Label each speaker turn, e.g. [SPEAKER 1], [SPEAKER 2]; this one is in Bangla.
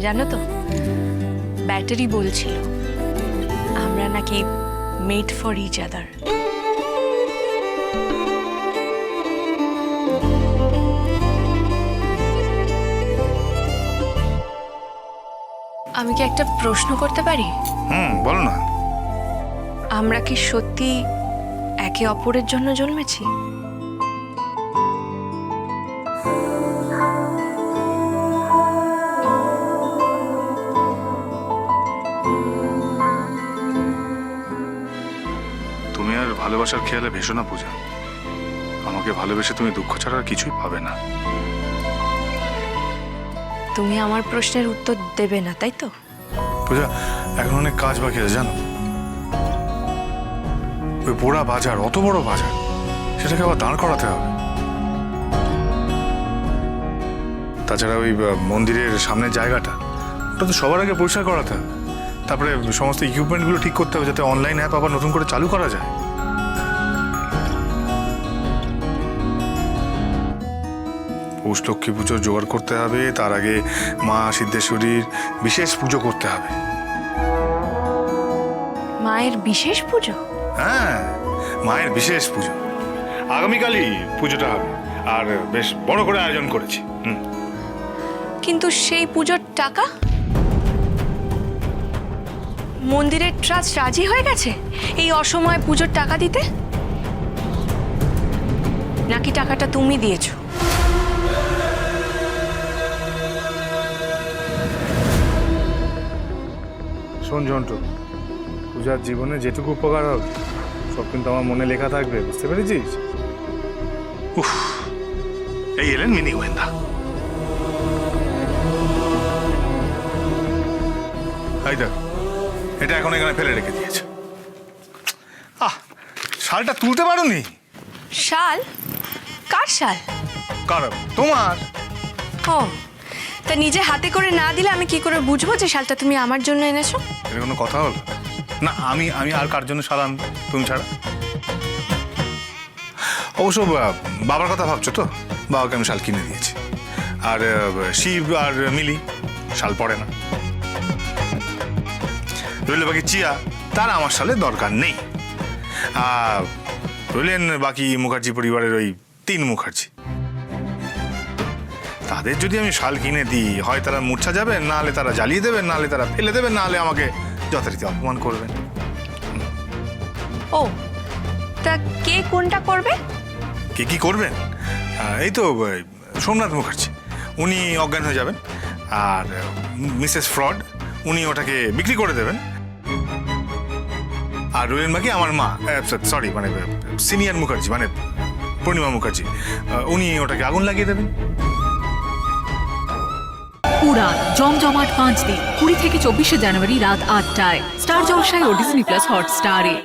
[SPEAKER 1] জানো তো, ব্যাটারি বলছিল আমরা নাকি মেড ফর ইচ আদার। আমি কি একটা প্রশ্ন করতে পারি?
[SPEAKER 2] বলো না।
[SPEAKER 1] আমরা কি সত্যি একে অপরের জন্য জন্মেছি?
[SPEAKER 2] তুমি আর ভালোবাসার খেয়ালে ভেসো না পূজা। আমাকে ভালোবেসে তুমি দুঃখ ছাড়া আর কিছুই পাবে না।
[SPEAKER 1] তুমি আমার প্রশ্নের উত্তর দেবে না, তাই তো?
[SPEAKER 2] পূজা, এখন অনেক কাজ বাকি আছে জানো। ওই পোড়া বাজার, অত বড় বাজার, সেটাকে আবার দাঁড় করাতে হবে। তাছাড়া ওই মন্দিরের সামনের জায়গাটা, ওটা তো সবার আগে পরিষ্কার করাতে হবে। তারপরে সমস্ত ইকুইপমেন্টগুলো ঠিক করতে হবে, যাতে অনলাইন অ্যাপ আবার নতুন করে চালু করা যায়। পৌষ লক্ষ্মী পুজো জোগাড় করতে হবে, তার আগে মা সিদ্ধেশ্বরীর বিশেষ পুজো করতে হবে।
[SPEAKER 1] মায়ের বিশেষ পুজো?
[SPEAKER 2] হ্যাঁ, মায়ের বিশেষ পুজো আগামীকালই পুজোটা হবে, আর বেশ বড় করে আয়োজন করেছি।
[SPEAKER 1] কিন্তু সেই পুজোর টাকা? মন্দিরের ট্রাস্ট রাজি হয়ে গেছে এই অসময়ে পুজোর টাকা দিতে? নাকি টাকাটা তুমি দিয়েছো?
[SPEAKER 2] শোন জন্টু, পূজার জীবনে যেটুকু উপকার হবে সব কিন্তু আমার মনে লেখা থাকবে, বুঝতে পেরেছিস? উফ, এই এলেন মিনি গোয়েন্দা। এই দেখ, এটা এখন এখানে ফেলে রেখে দিয়েছে। শালটা তুলতে পারোনি?
[SPEAKER 1] শাল? কার শাল?
[SPEAKER 2] কারণ তোমার।
[SPEAKER 1] ও, তা নিজে হাতে করে না দিলে আমি কি করে বুঝবো যে শালটা তুমি আমার জন্য এনেছো?
[SPEAKER 2] এটা কোনো কথা হলো না? আমি আর কার জন্য শাল আনবো তুমি ছাড়া? অবশ্য বাবার কথা ভাবছো তো, বাবাকে আমি শাল কিনে দিয়েছি। আর শিব আর মিলি শাল পরে না। রইল বাকি চিয়া, তার আমার শালের দরকার নেই। রইলেন বাকি মুখার্জি পরিবারের ওই 3 মুখার্জি, তাদের যদি আমি শাল কিনে দিই, হয় তারা মূর্ছা যাবেন, না হলে তারা জ্বালিয়ে দেবেন, না হলে তারা ফেলে দেবেন, না হলে আমাকে যথারীতি অপমান করবেন।
[SPEAKER 1] ও, তা কে কোনটা করবে?
[SPEAKER 2] কে কি করবেন? এই তো সোমনাথ মুখার্জি, উনি অজ্ঞান হয়ে যাবেন। আর মিসেস ফ্রড, উনি ওটাকে বিক্রি করে দেবেন। আর রইলেন বাকি আমার মা, সরি মানে সিনিয়র মুখার্জি, মানে পূর্ণিমা মুখার্জি, উনি ওটাকে আগুন লাগিয়ে দেবেন।
[SPEAKER 3] উড়ান জমজমাট 5 দিন 20 থেকে 24শে জানুয়ারি রাত 8টায় স্টার জলসায় ও ডিজনি প্লাস হটস্টারে।